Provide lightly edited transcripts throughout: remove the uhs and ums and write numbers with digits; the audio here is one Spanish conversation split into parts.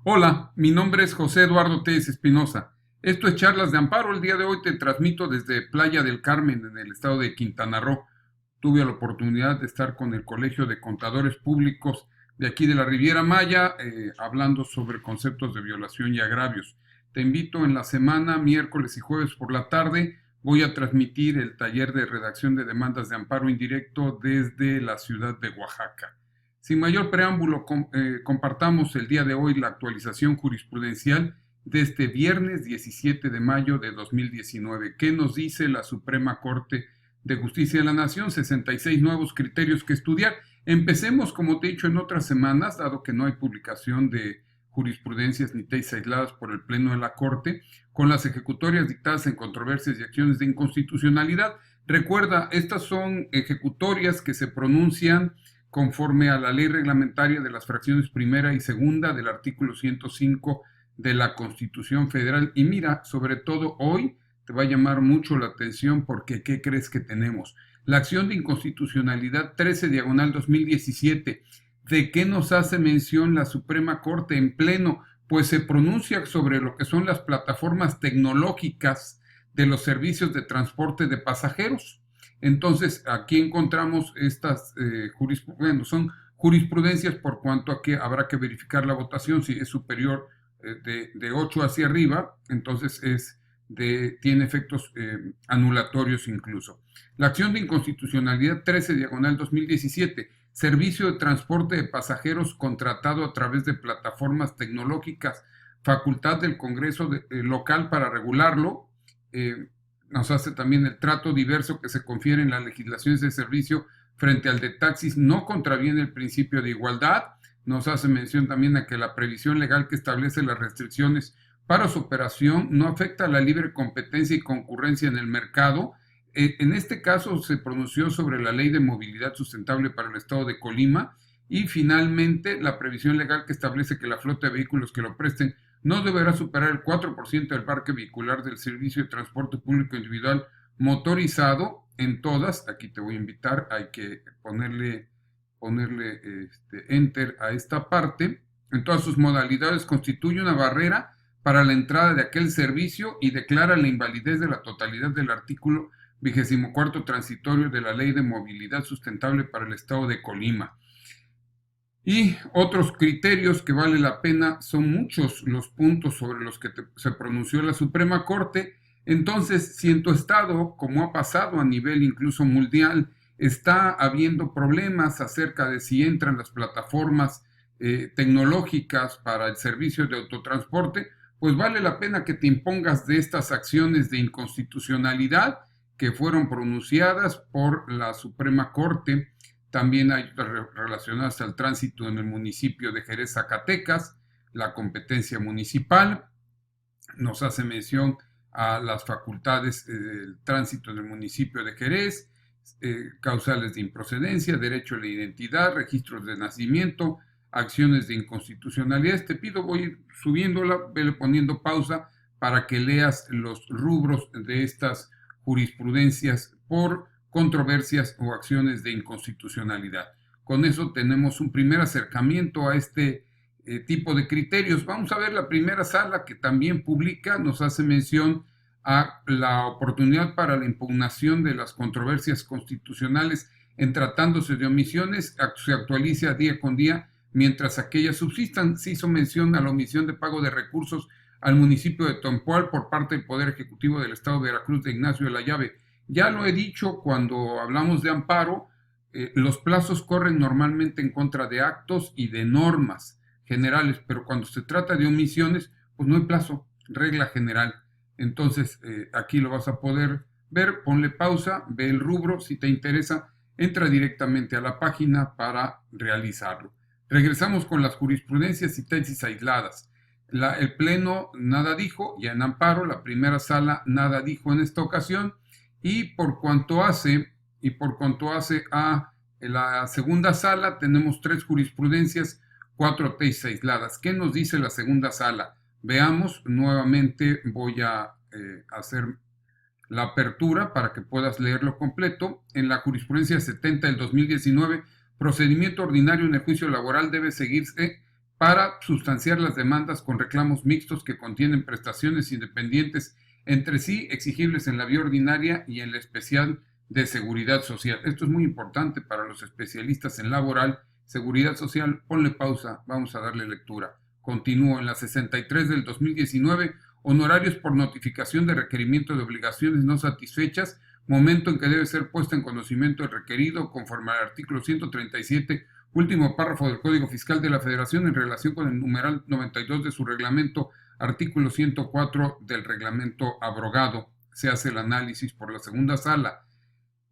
Hola, mi nombre es José Eduardo Telles Espinosa. Esto es Charlas de Amparo. El día de hoy te transmito desde Playa del Carmen, en el estado de Quintana Roo. Tuve la oportunidad de estar con el Colegio de Contadores Públicos de aquí de la Riviera Maya, hablando sobre conceptos de violación y agravios. Te invito en la semana, miércoles y jueves por la tarde, voy a transmitir el taller de redacción de demandas de amparo indirecto desde la ciudad de Oaxaca. Sin mayor preámbulo, compartamos el día de hoy la actualización jurisprudencial de este viernes 17 de mayo de 2019. ¿Qué nos dice la Suprema Corte de Justicia de la Nación? 66 nuevos criterios que estudiar. Empecemos, como te he dicho en otras semanas, dado que no hay publicación de jurisprudencias ni tesis aisladas por el Pleno de la Corte, con las ejecutorias dictadas en controversias y acciones de inconstitucionalidad. Recuerda, estas son ejecutorias que se pronuncian conforme a la ley reglamentaria de las fracciones primera y segunda del artículo 105 de la Constitución Federal. Y mira, sobre todo hoy te va a llamar mucho la atención porque ¿qué crees que tenemos? La acción de inconstitucionalidad 13/2017. ¿De qué nos hace mención la Suprema Corte en pleno? Pues se pronuncia sobre lo que son las plataformas tecnológicas de los servicios de transporte de pasajeros. Entonces, aquí encontramos estas son jurisprudencias por cuanto a que habrá que verificar la votación. Si es superior de 8 hacia arriba, entonces tiene efectos anulatorios incluso. La acción de inconstitucionalidad 13/2017, servicio de transporte de pasajeros contratado a través de plataformas tecnológicas, facultad del Congreso local para regularlo. Nos hace también el trato diverso que se confiere en las legislaciones de servicio frente al de taxis no contraviene el principio de igualdad. Nos hace mención también a que la previsión legal que establece las restricciones para su operación no afecta a la libre competencia y concurrencia en el mercado. En este caso se pronunció sobre la Ley de Movilidad Sustentable para el Estado de Colima y finalmente la previsión legal que establece que la flota de vehículos que lo presten no deberá superar el 4% del parque vehicular del servicio de transporte público individual motorizado en todas. Aquí te voy a invitar, hay que ponerle enter a esta parte. En todas sus modalidades constituye una barrera para la entrada de aquel servicio y declara la invalidez de la totalidad del artículo 24 transitorio de la Ley de Movilidad Sustentable para el Estado de Colima. Y otros criterios que vale la pena, son muchos los puntos sobre los que se pronunció la Suprema Corte. Entonces, si en tu estado, como ha pasado a nivel incluso mundial, está habiendo problemas acerca de si entran las plataformas tecnológicas para el servicio de autotransporte, pues vale la pena que te impongas de estas acciones de inconstitucionalidad que fueron pronunciadas por la Suprema Corte. También hay relacionadas al tránsito en el municipio de Jerez, Zacatecas, la competencia municipal. Nos hace mención a las facultades del tránsito en el municipio de Jerez, causales de improcedencia, derecho a la identidad, registros de nacimiento, acciones de inconstitucionalidad. Te pido, voy a ir subiéndola, vele poniendo pausa para que leas los rubros de estas jurisprudencias por controversias o acciones de inconstitucionalidad. Con eso tenemos un primer acercamiento a este tipo de criterios. Vamos a ver la primera sala que también publica, nos hace mención a la oportunidad para la impugnación de las controversias constitucionales en tratándose de omisiones, se actualiza día con día mientras aquellas subsistan. Se hizo mención a la omisión de pago de recursos al municipio de Tompual por parte del Poder Ejecutivo del Estado de Veracruz de Ignacio de la Llave. Ya lo he dicho cuando hablamos de amparo, los plazos corren normalmente en contra de actos y de normas generales, pero cuando se trata de omisiones, pues no hay plazo, regla general. Entonces, aquí lo vas a poder ver, ponle pausa, ve el rubro, si te interesa, entra directamente a la página para realizarlo. Regresamos con las jurisprudencias y tesis aisladas. El Pleno nada dijo, ya en amparo, la primera sala nada dijo en esta ocasión, y por cuanto hace a la segunda sala, tenemos 3 jurisprudencias, 4 tesis aisladas. ¿Qué nos dice la segunda sala? Veamos, nuevamente voy a hacer la apertura para que puedas leerlo completo. En la jurisprudencia 70 del 2019, procedimiento ordinario en el juicio laboral debe seguirse para sustanciar las demandas con reclamos mixtos que contienen prestaciones independientes entre sí, exigibles en la vía ordinaria y en la especial de seguridad social. Esto es muy importante para los especialistas en laboral, seguridad social. Ponle pausa, vamos a darle lectura. Continúo en la 63 del 2019, honorarios por notificación de requerimiento de obligaciones no satisfechas, momento en que debe ser puesta en conocimiento el requerido conforme al artículo 137, último párrafo del Código Fiscal de la Federación en relación con el numeral 92 de su reglamento, artículo 104 del reglamento abrogado. Se hace el análisis por la segunda sala.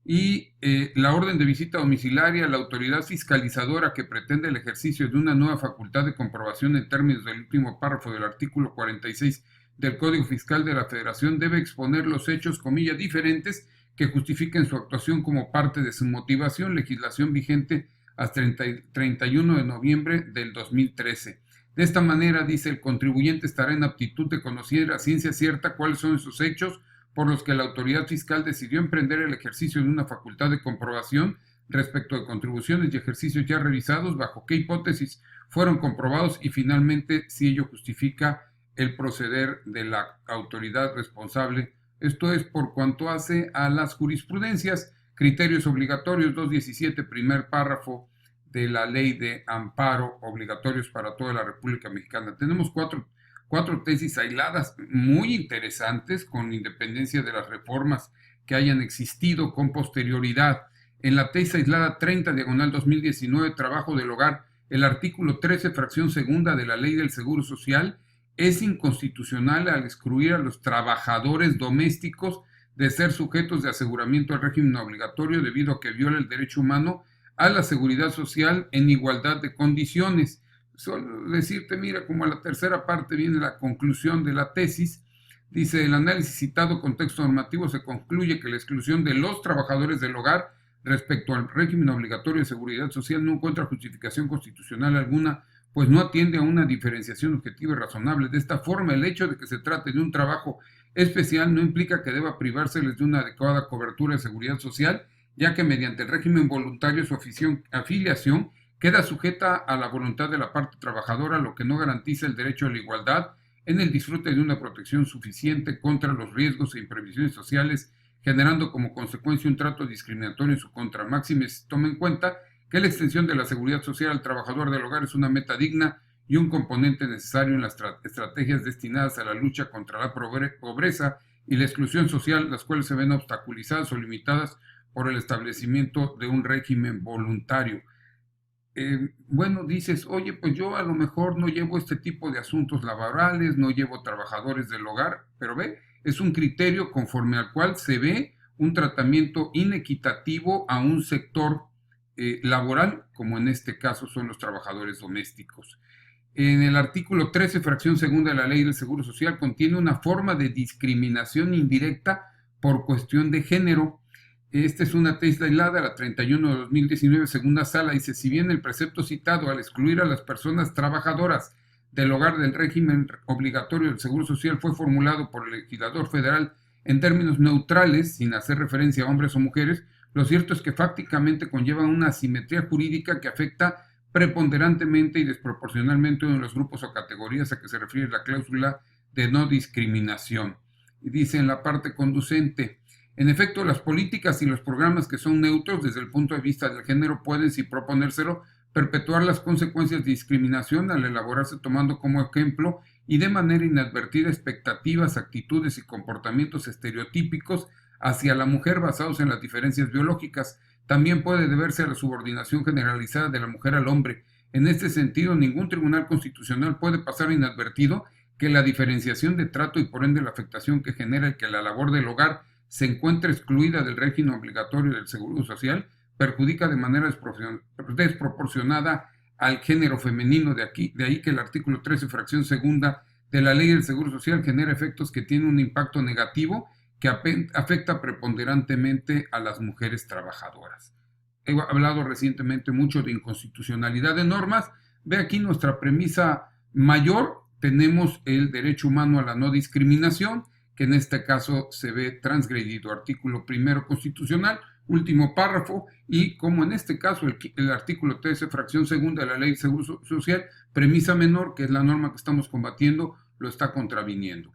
Y la orden de visita domiciliaria, la autoridad fiscalizadora que pretende el ejercicio de una nueva facultad de comprobación en términos del último párrafo del artículo 46 del Código Fiscal de la Federación debe exponer los hechos, comillas, diferentes que justifiquen su actuación como parte de su motivación, legislación vigente hasta el 31 de noviembre del 2013. De esta manera, dice, el contribuyente estará en aptitud de conocer a ciencia cierta cuáles son esos hechos por los que la autoridad fiscal decidió emprender el ejercicio de una facultad de comprobación respecto de contribuciones y ejercicios ya revisados, bajo qué hipótesis fueron comprobados y finalmente si ello justifica el proceder de la autoridad responsable. Esto es por cuanto hace a las jurisprudencias, criterios obligatorios 217, primer párrafo de la ley de amparo, obligatorios para toda la República Mexicana. Tenemos cuatro tesis aisladas muy interesantes con independencia de las reformas que hayan existido con posterioridad. En la tesis aislada 30, diagonal 2019, trabajo del hogar, el artículo 13, fracción segunda de la Ley del Seguro Social es inconstitucional al excluir a los trabajadores domésticos de ser sujetos de aseguramiento al régimen obligatorio debido a que viola el derecho humano a la seguridad social en igualdad de condiciones. Solo decirte, mira, como a la tercera parte viene la conclusión de la tesis, dice, el análisis citado con texto normativo se concluye que la exclusión de los trabajadores del hogar respecto al régimen obligatorio de seguridad social no encuentra justificación constitucional alguna, pues no atiende a una diferenciación objetiva y razonable. De esta forma, el hecho de que se trate de un trabajo especial no implica que deba privárseles de una adecuada cobertura de seguridad social, ya que mediante el régimen voluntario su afiliación queda sujeta a la voluntad de la parte trabajadora, lo que no garantiza el derecho a la igualdad en el disfrute de una protección suficiente contra los riesgos e imprevisiones sociales, generando como consecuencia un trato discriminatorio en su contra. Máxime se toma en cuenta que la extensión de la seguridad social al trabajador del hogar es una meta digna y un componente necesario en las estrategias destinadas a la lucha contra la pobreza y la exclusión social, las cuales se ven obstaculizadas o limitadas por el establecimiento de un régimen voluntario. Bueno, dices, oye, pues yo a lo mejor no llevo este tipo de asuntos laborales, no llevo trabajadores del hogar, pero ve, es un criterio conforme al cual se ve un tratamiento inequitativo a un sector laboral, como en este caso son los trabajadores domésticos. En el artículo 13, fracción segunda de la Ley del Seguro Social, contiene una forma de discriminación indirecta por cuestión de género. Esta es una tesis aislada, la 31 de 2019, segunda sala, dice, si bien el precepto citado al excluir a las personas trabajadoras del hogar del régimen obligatorio del Seguro Social fue formulado por el legislador federal en términos neutrales, sin hacer referencia a hombres o mujeres, lo cierto es que fácticamente conlleva una asimetría jurídica que afecta preponderantemente y desproporcionalmente a uno de los grupos o categorías a que se refiere la cláusula de no discriminación. Y dice en la parte conducente, en efecto, las políticas y los programas que son neutros desde el punto de vista del género pueden, sin proponérselo, perpetuar las consecuencias de discriminación al elaborarse tomando como ejemplo y de manera inadvertida expectativas, actitudes y comportamientos estereotípicos hacia la mujer basados en las diferencias biológicas. También puede deberse a la subordinación generalizada de la mujer al hombre. En este sentido, ningún tribunal constitucional puede pasar inadvertido que la diferenciación de trato y por ende la afectación que genera el que la labor del hogar se encuentra excluida del régimen obligatorio del Seguro Social perjudica de manera desproporcionada al género femenino. De ahí que el artículo 13, fracción segunda de la Ley del Seguro Social genera efectos que tienen un impacto negativo que afecta preponderantemente a las mujeres trabajadoras. He hablado recientemente mucho de inconstitucionalidad de normas. Ve aquí nuestra premisa mayor. Tenemos el derecho humano a la no discriminación, que en este caso se ve transgredido. Artículo primero constitucional, último párrafo, y como en este caso el artículo 13, fracción segunda de la Ley de Seguro Social, premisa menor, que es la norma que estamos combatiendo, lo está contraviniendo.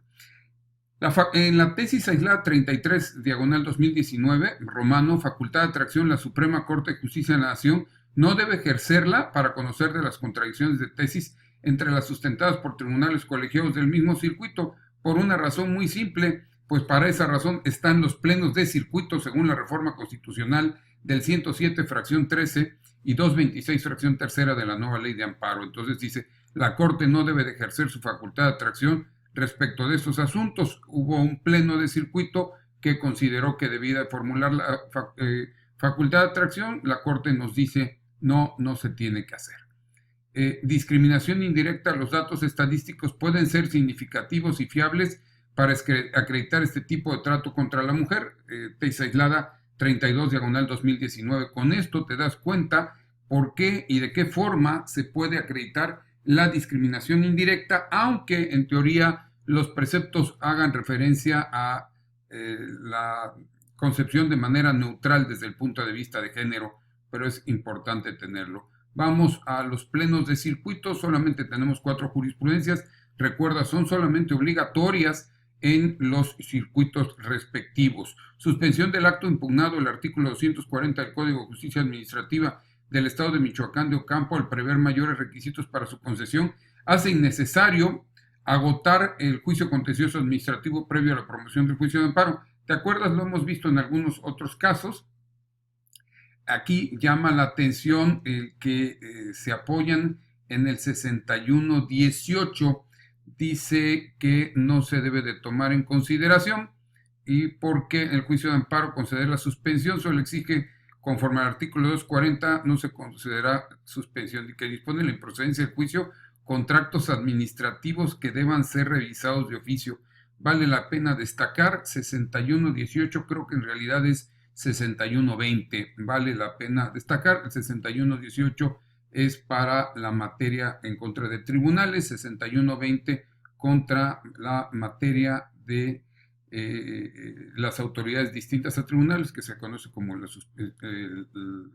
En la tesis aislada 33, diagonal 2019, Romano, facultad de atracción, la Suprema Corte de Justicia de la Nación no debe ejercerla para conocer de las contradicciones de tesis entre las sustentadas por tribunales colegiados del mismo circuito, por una razón muy simple, pues para esa razón están los plenos de circuito según la reforma constitucional del 107, fracción 13 y 226, fracción tercera de la nueva ley de amparo. Entonces dice, la Corte no debe de ejercer su facultad de atracción respecto de estos asuntos. Hubo un pleno de circuito que consideró que debía formular la facultad de atracción. La Corte nos dice, no se tiene que hacer. Discriminación indirecta. Los datos estadísticos pueden ser significativos y fiables para acreditar este tipo de trato contra la mujer. Tesis aislada 32, diagonal 2019. Con esto te das cuenta por qué y de qué forma se puede acreditar la discriminación indirecta, aunque en teoría los preceptos hagan referencia a la concepción de manera neutral desde el punto de vista de género, pero es importante tenerlo. Vamos a los plenos de circuito, solamente tenemos 4 jurisprudencias, recuerda, son solamente obligatorias en los circuitos respectivos. Suspensión del acto impugnado, el artículo 240 del Código de Justicia Administrativa del Estado de Michoacán de Ocampo, al prever mayores requisitos para su concesión, hace innecesario agotar el juicio contencioso administrativo previo a la promoción del juicio de amparo. ¿Te acuerdas? Lo hemos visto en algunos otros casos. Aquí llama la atención el que se apoyan en el 6118, dice que no se debe de tomar en consideración, y porque el juicio de amparo conceder la suspensión solo exige, conforme al artículo 240, no se considera suspensión, y que dispone la improcedencia del juicio contratos administrativos que deban ser revisados de oficio. Vale la pena destacar 6118, creo que en realidad es 6120, vale la pena destacar. El 6118 es para la materia en contra de tribunales, 6120 contra la materia de las autoridades distintas a tribunales, que se conoce como el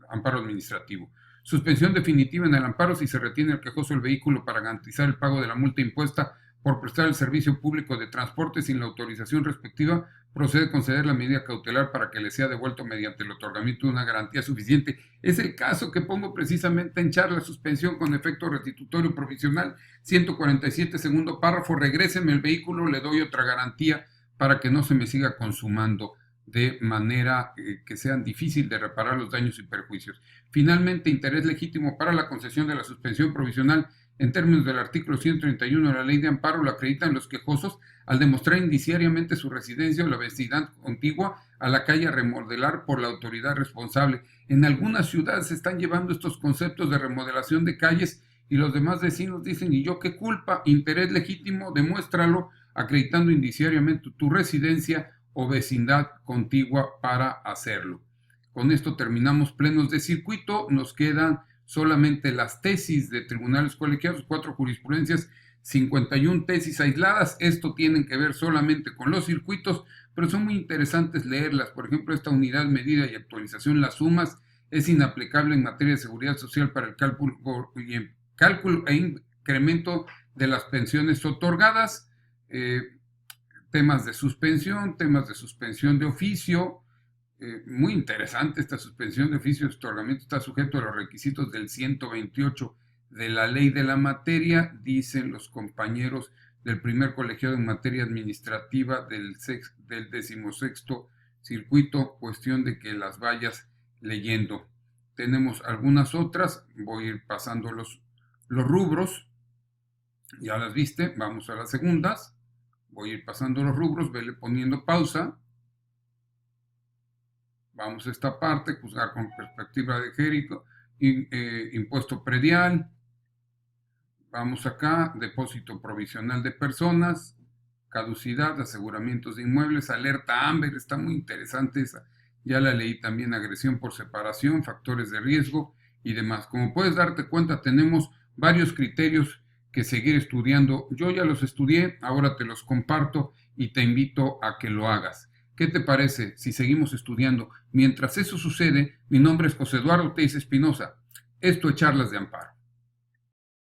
amparo administrativo. Suspensión definitiva en el amparo si se retiene al quejoso el vehículo para garantizar el pago de la multa impuesta por prestar el servicio público de transporte sin la autorización respectiva, procede a conceder la medida cautelar para que le sea devuelto mediante el otorgamiento de una garantía suficiente. Es el caso que pongo precisamente en charla, suspensión con efecto restitutorio provisional, 147, segundo párrafo, regréseme el vehículo, le doy otra garantía para que no se me siga consumando de manera que sea difícil de reparar los daños y perjuicios. Finalmente, interés legítimo para la concesión de la suspensión provisional en términos del artículo 131 de la Ley de Amparo lo acreditan los quejosos al demostrar indiciariamente su residencia o la vecindad contigua a la calle a remodelar por la autoridad responsable. En algunas ciudades se están llevando estos conceptos de remodelación de calles y los demás vecinos dicen, ¿y yo qué culpa? Interés legítimo, demuéstralo acreditando indiciariamente tu residencia o vecindad contigua para hacerlo. Con esto terminamos plenos de circuito, nos quedan solamente las tesis de tribunales colegiados, 4 jurisprudencias, 51 tesis aisladas. Esto tienen que ver solamente con los circuitos, pero son muy interesantes leerlas. Por ejemplo, esta unidad, medida y actualización, las sumas, es inaplicable en materia de seguridad social para el cálculo e incremento de las pensiones otorgadas. Temas de suspensión de oficio. Muy interesante esta suspensión de oficio de otorgamiento, está sujeto a los requisitos del 128 de la ley de la materia, dicen los compañeros del primer colegiado en materia administrativa del 16º circuito, cuestión de que las vayas leyendo. Tenemos algunas otras, voy a ir pasando los rubros, ya las viste, vamos a las segundas, voy a ir pasando los rubros, vele poniendo pausa. Vamos a esta parte, juzgar con perspectiva de género, impuesto predial. Vamos acá, depósito provisional de personas, caducidad, aseguramientos de inmuebles, alerta AMBER, está muy interesante esa. Ya la leí también, agresión por separación, factores de riesgo y demás. Como puedes darte cuenta, tenemos varios criterios que seguir estudiando. Yo ya los estudié, ahora te los comparto y te invito a que lo hagas. ¿Qué te parece si seguimos estudiando? Mientras eso sucede, mi nombre es José Eduardo Teiza Espinosa. Esto es Charlas de Amparo.